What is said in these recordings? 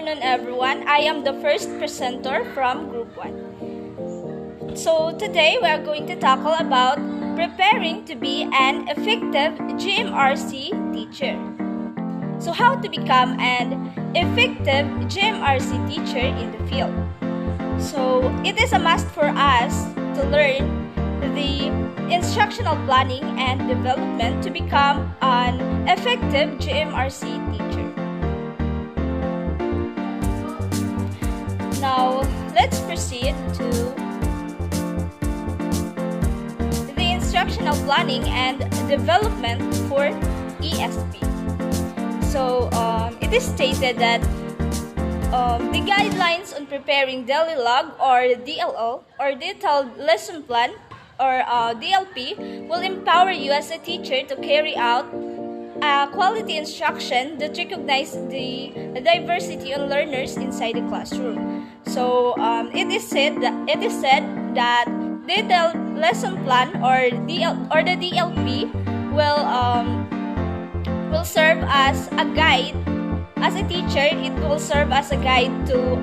afternoon, everyone. I am the first presenter from Group 1. So today we are going to tackle about preparing to be an effective GMRC teacher. So how to become an effective GMRC teacher in the field. So it is a must for us to learn the instructional planning and development to become an effective GMRC teacher. Now, let's proceed to the instructional planning and development for ESP. So, it is stated that the guidelines on preparing daily log or DLL or detailed lesson plan or DLP will empower you as a teacher to carry out quality instruction that recognize the diversity of learners inside the classroom. So it is said that detailed lesson plan or the DLP will serve as a guide. As a teacher, it will serve as a guide to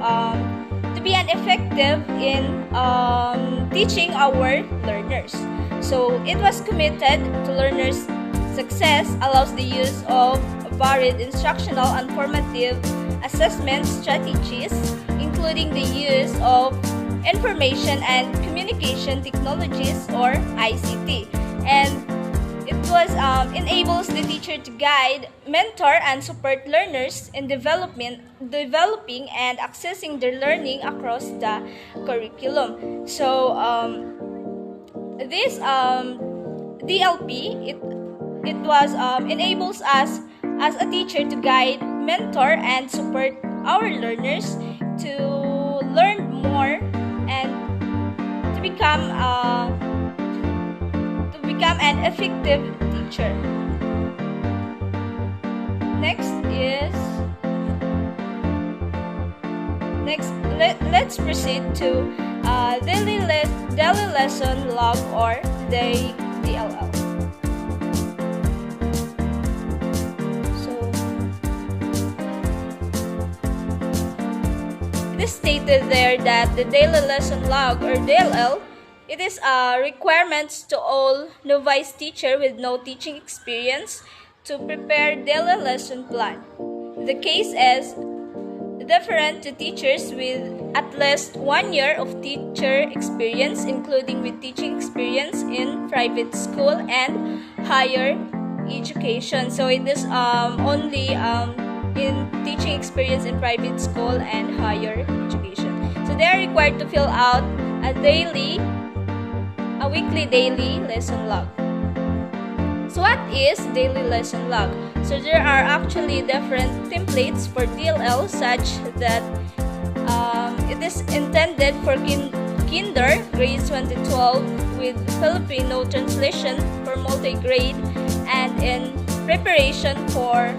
be an effective in teaching our learners. So it was committed to learners' success, allows the use of varied instructional and formative assessment strategies, including the use of information and communication technologies or ICT, and it enables the teacher to guide, mentor, and support learners in developing and accessing their learning across the curriculum. So this DLP enables us as a teacher to guide, mentor, and support our learners to learn more and to become an effective teacher. Let's proceed to daily lesson log or DLL. It is stated there that the daily lesson log or DLL, it is requirements to all novice teacher with no teaching experience to prepare daily lesson plan. The case is different to teachers with at least 1 year of teacher experience, including with teaching experience in private school and higher education. So it is only in teaching experience in private school and higher education. So they are required to fill out a weekly daily lesson log. So what is daily lesson log? So there are actually different templates for DLL such that it is intended for kinder grades 1 to 12 with Filipino translation for multi-grade and in preparation for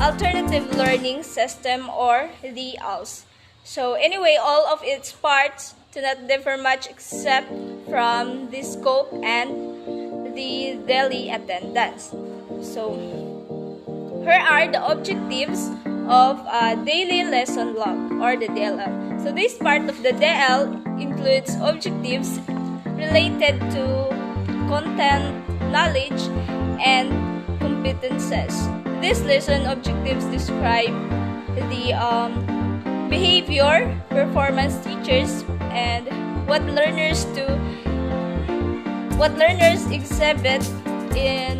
alternative learning system or the ALS. So anyway, all of its parts do not differ much except from the scope and the daily attendance. So here are the objectives of a daily lesson log or the DLL. So this part of the DL includes objectives related to content, knowledge, and competences. These lesson objectives describe the behavior, performance teachers, and what learners exhibit in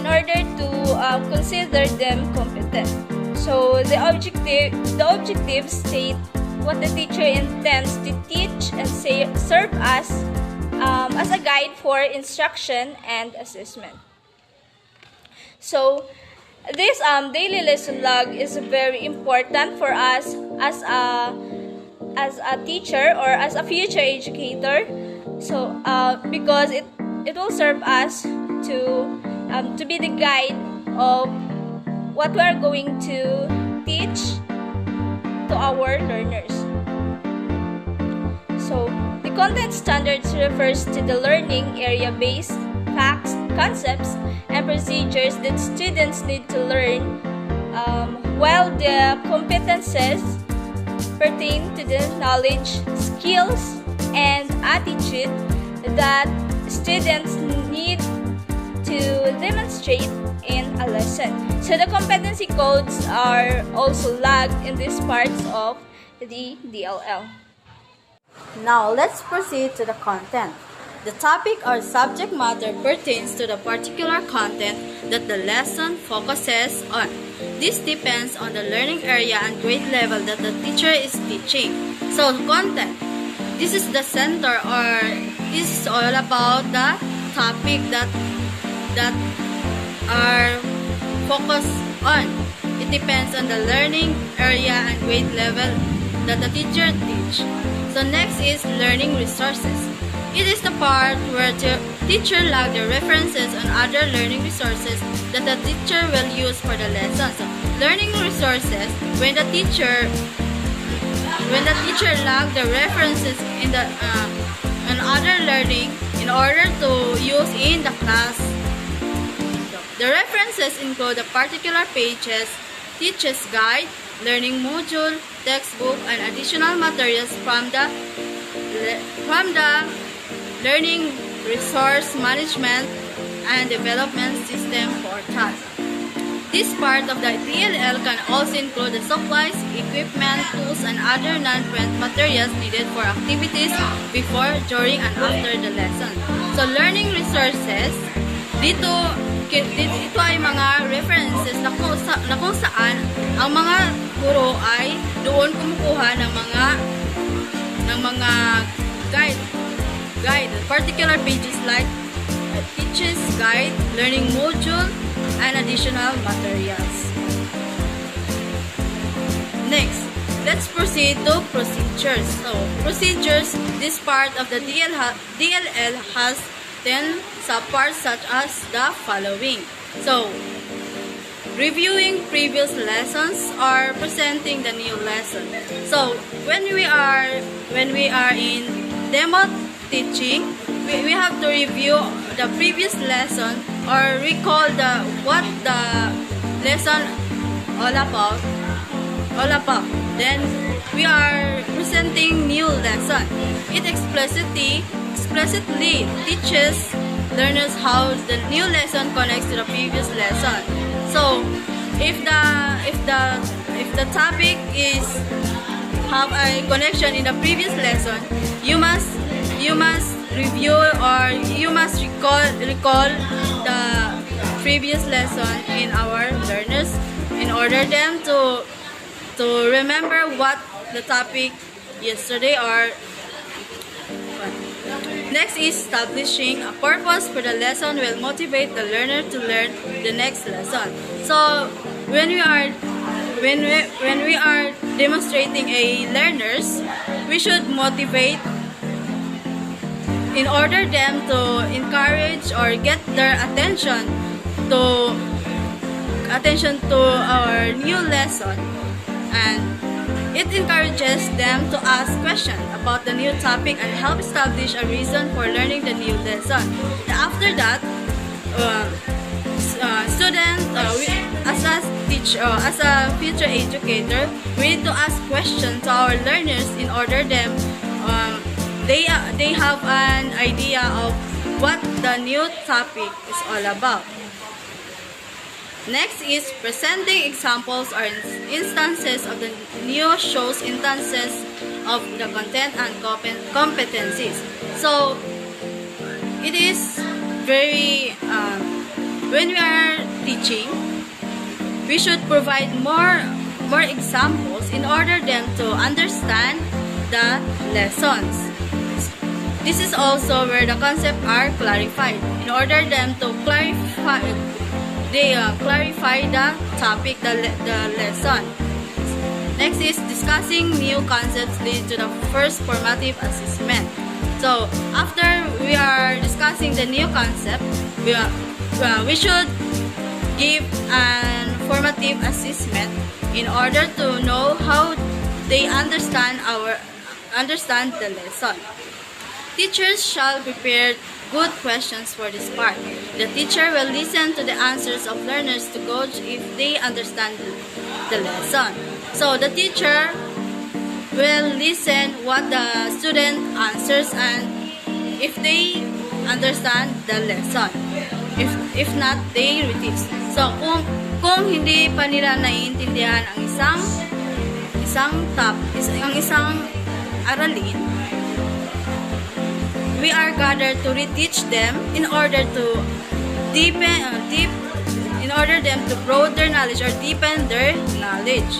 order to consider them competent. So the objectives state what the teacher intends to teach and serve as a guide for instruction and assessment. So this daily lesson log is very important for us as a teacher or as a future educator. So because it will serve us to be the guide of what we are going to teach to our learners. So the content standards refers to the learning area-based facts, concepts, and procedures that students need to learn while the competences pertain to the knowledge, skills, and attitude that students need to demonstrate in a lesson. So the competency codes are also lagged in these parts of the DLL. Now, let's proceed to the content. The topic or subject matter pertains to the particular content that the lesson focuses on. This depends on the learning area and grade level that the teacher is teaching. So, content. This is the center, or this is all about the topic that are focused on. It depends on the learning area and grade level that the teacher teach. So next is learning resources. It is the part where the teacher log the references on other learning resources that the teacher will use for the lesson. So learning resources, when the teacher log the references in the on other learning in order to use in the class. The references include the particular pages, teacher's guide, learning module, textbook, and additional materials from the Learning Resource Management and Development System portal. This part of the DLL can also include the supplies, equipment, tools, and other non-print materials needed for activities before, during, and after the lesson. So, learning resources, ito ay mga references na kung saan ang mga guro ay doon kumukuha ng mga guide, particular pages like teacher's guide, learning module, and additional materials. Next, let's proceed to procedures. So, procedures, this part of the DLL has 10 subparts such as the following. So, reviewing previous lessons or presenting the new lesson. So, when we are in demo teaching, we have to review the previous lesson or recall what the lesson all about. Then we are presenting new lesson. It explicitly teaches learners how the new lesson connects to the previous lesson. So if the topic is have a connection in the previous lesson, you must review or you must recall the previous lesson in our learners in order them to remember what the topic yesterday or. Next is establishing a purpose for the lesson will motivate the learner to learn the next lesson. So when we are demonstrating a learners, we should motivate in order them to encourage or get their attention to our new lesson, and it encourages them to ask questions about the new topic and help establish a reason for learning the new lesson. After that, as a future educator, we need to ask questions to our learners in order them they have an idea of what the new topic is all about. Next is presenting examples or instances of the new shows instances of the content and competencies. So it is very when we are teaching, we should provide more examples in order them to understand the lessons. This is also where the concepts are clarified in order them to clarify the topic, the lesson. Next is discussing new concepts lead to the first formative assessment. So after we are discussing the new concept, we should give an formative assessment in order to know how they understand the lesson. Teachers shall prepare good questions for this part. The teacher will listen to the answers of learners to gauge if they understand the lesson. So the teacher will listen what the student answers and if they understand the lesson. If not, they reteach. So kung hindi pa nila naiintindihan ang isang aralin, we are gathered to reteach them in order to in order them to grow their knowledge or deepen their knowledge.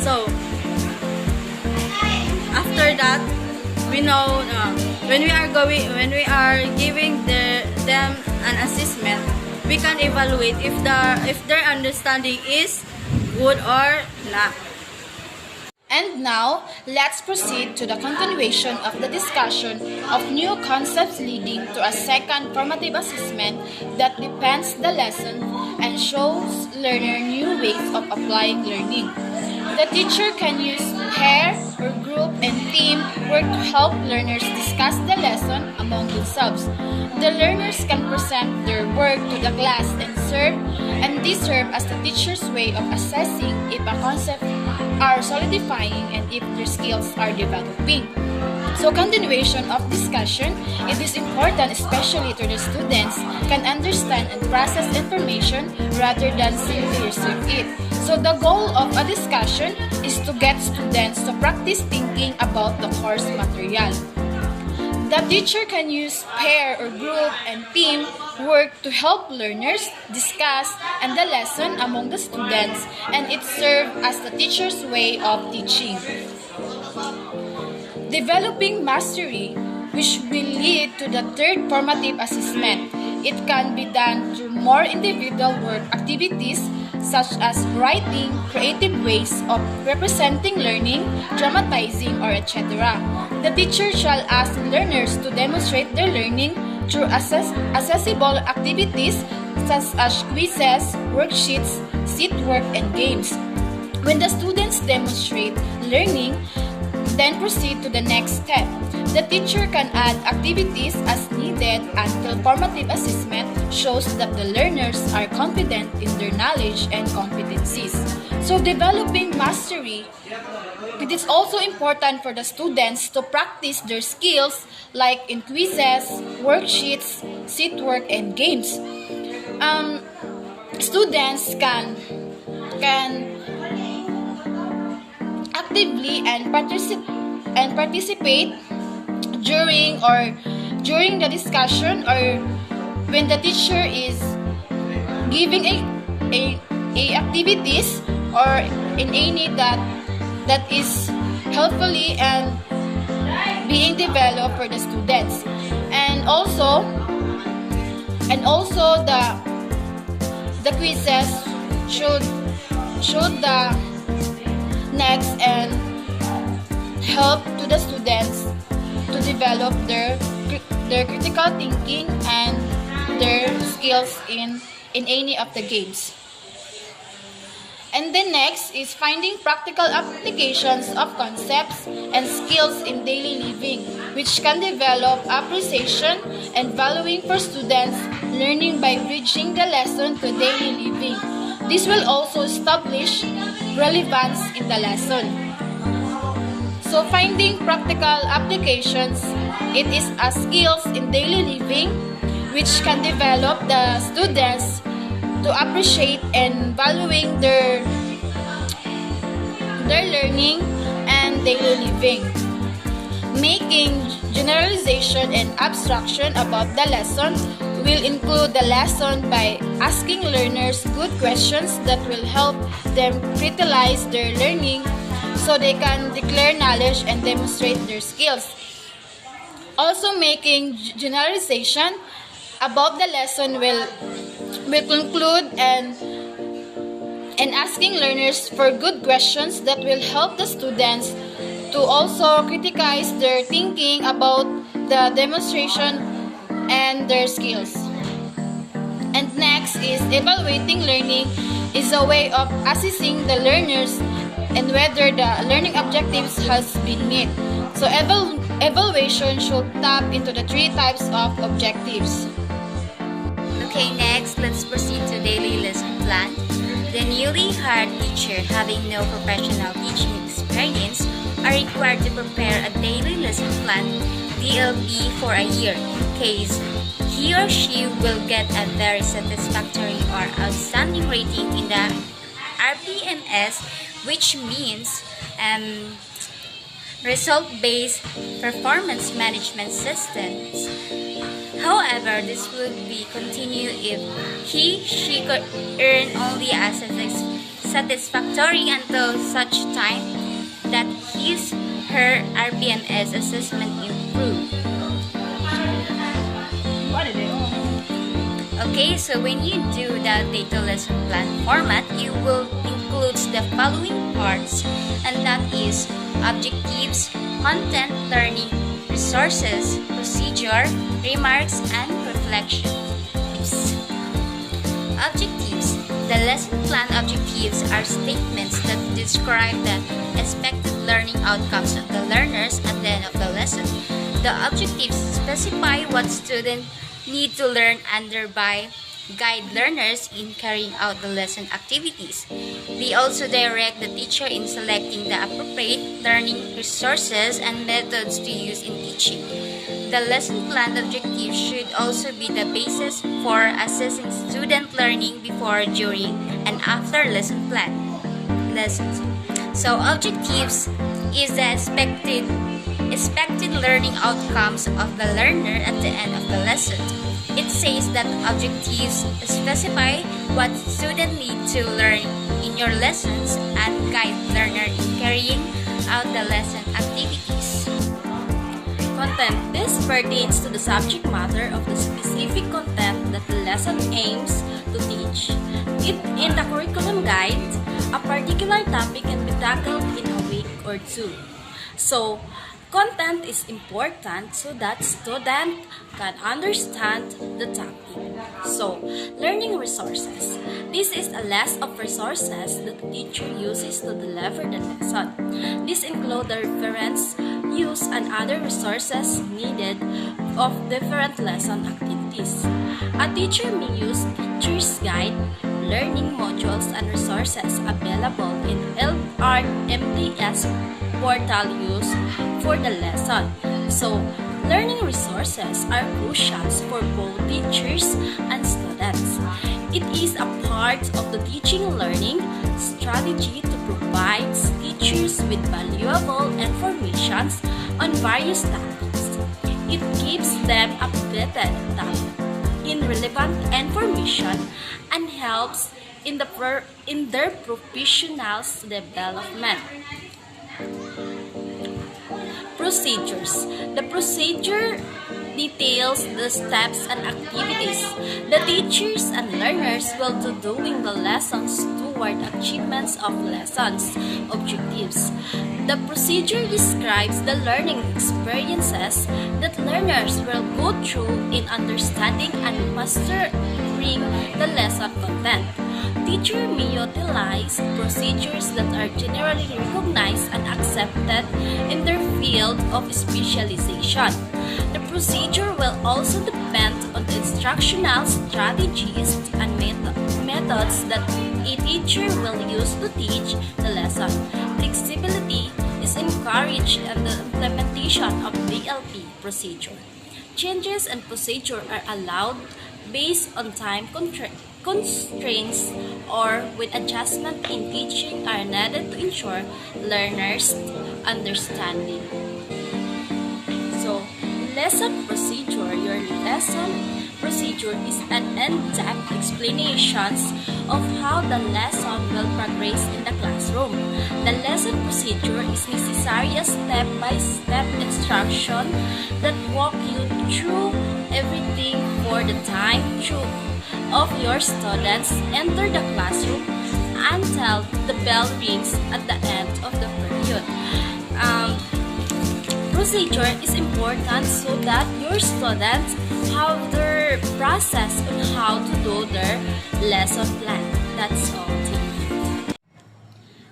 So after that, we know when we are giving them an assessment, we can evaluate if their understanding is good or not. And now, let's proceed to the continuation of the discussion of new concepts leading to a second formative assessment that depends the lesson and shows learner new ways of applying learning. The teacher can use pair or group and team work to help learners discuss the lesson among themselves. The learners can present their work to the class and this serve as the teacher's way of assessing if a concept are solidifying and if their skills are developing. So continuation of discussion, it is important especially to the students can understand and process information rather than simply receive it. So the goal of a discussion is to get students to practice thinking about the course material. The teacher can use pair or group and team work to help learners discuss and the lesson among the students, and it serves as the teacher's way of teaching. Developing mastery, which will lead to the third formative assessment. It can be done through more individual work activities such as writing, creative ways of representing learning, dramatizing, or etc. The teacher shall ask learners to demonstrate their learning through accessible activities such as quizzes, worksheets, seat work, and games. When the students demonstrate learning, then proceed to the next step. The teacher can add activities as needed until formative assessment shows that the learners are confident in their knowledge and competencies. So developing mastery, it is also important for the students to practice their skills like in quizzes, worksheets, seat work, and games. Students can actively and participate during the discussion or when the teacher is giving a activities or in any that is helpfully and being developed for the students, and also the quizzes should the next and help to the students to develop their critical thinking and their skills in any of the games. And then next is finding practical applications of concepts and skills in daily living, which can develop appreciation and valuing for students learning by bridging the lesson to daily living. This will also establish relevance in the lesson. So finding practical applications, it is a skills in daily living which can develop the students to appreciate and valuing their learning and daily living. Making generalization and abstraction about the lesson will include the lesson by asking learners good questions that will help them criticize their learning so they can declare knowledge and demonstrate their skills. Also, making generalization about the lesson will conclude and asking learners for good questions that will help the students to also criticize their thinking about the demonstration and their skills. And next is evaluating learning is a way of assessing the learners and whether the learning objectives has been met. So evaluation should tap into the three types of objectives. Okay, next, let's proceed to daily lesson plan. The newly hired teacher having no professional teaching experience are required to prepare a daily lesson plan DLP for a year in case he or she will get a very satisfactory or outstanding rating in the RPMS, which means result-based performance management systems. However, this would be continued if she could earn only a satisfactory until such time that her RPMS assessment improved. Okay, so when you do the data lesson plan format, you will include the following parts, and that is objectives, content, learning, resources, procedure, remarks, and reflections. Objectives. The lesson plan objectives are statements that describe the expected learning outcomes of the learners at the end of the lesson. The objectives specify what students need to learn and thereby guide learners in carrying out the lesson activities. They also direct the teacher in selecting the appropriate learning resources and methods to use in teaching. The lesson plan objectives should also be the basis for assessing student learning before, during, and after lesson plan lessons. So objectives is the expected learning outcomes of the learner at the end of the lesson. It says that objectives specify what students need to learn in your lessons and guide learner in carrying out the lesson activities. Content. This pertains to the subject matter of the specific content that the lesson aims to teach. In the curriculum guide, a particular topic can be tackled in a week or two. So, content is important so that students can understand the topic. So, learning resources. This is a list of resources that the teacher uses to deliver the lesson. These include the reference, use, and other resources needed of different lesson activities. A teacher may use teacher's guide, learning modules, and resources available in LRMDS portal used for the lesson. So, learning resources are crucial for both teachers and students. It is a part of the teaching learning strategy to provide teachers with valuable information on various topics. It keeps them updated in relevant information and helps in their professional development. Procedures. The procedure details the steps and activities the teachers and learners will do during the lessons toward achievements of lessons objectives. The procedure describes the learning experiences that learners will go through in understanding and mastering the lesson content. Teacher may utilize procedures that are generally recognized and accepted in their field of specialization. The procedure will also depend on the instructional strategies and methods that a teacher will use to teach the lesson. Flexibility is encouraged in the implementation of DLP procedure. Changes in procedure are allowed based on time constraints or when adjustment in teaching are needed to ensure learners' understanding. So, lesson procedure. Your lesson procedure is an in-depth explanation of how the lesson will progress in the classroom. The lesson procedure is necessary step-by-step instruction that walk you through everything for the time of your students enter the classroom until the bell rings at the end of the period. Procedure is important so that your students have their process on how to do their lesson plan. That's all. Thank you.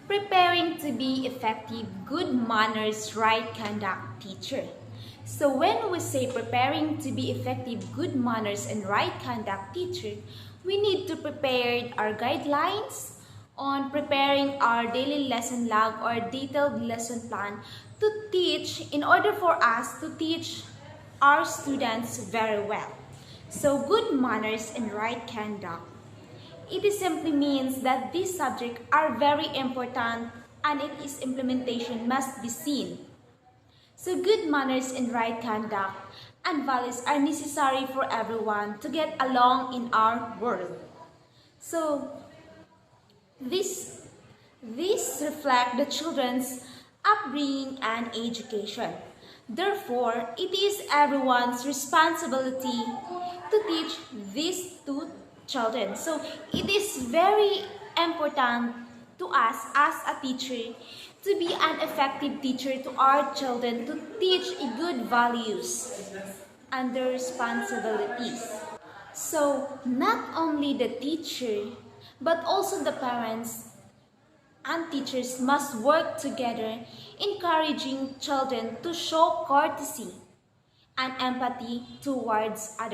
Preparing to be effective, good manners, right conduct teacher. So when we say preparing to be effective, good manners, and right conduct teacher, we need to prepare our guidelines, on preparing our daily lesson log or detailed lesson plan to teach, in order for us to teach our students very well. So good manners and right conduct. It simply means that these subjects are very important and its implementation must be seen. So good manners and right conduct and values are necessary for everyone to get along in our world. So this reflect the children's upbringing and education. Therefore, it is everyone's responsibility to teach these to children. So it is very important to us as a teacher to be an effective teacher to our children, to teach good values and their responsibilities. So not only the teacher, but also the parents and teachers must work together, encouraging children to show courtesy and empathy towards others.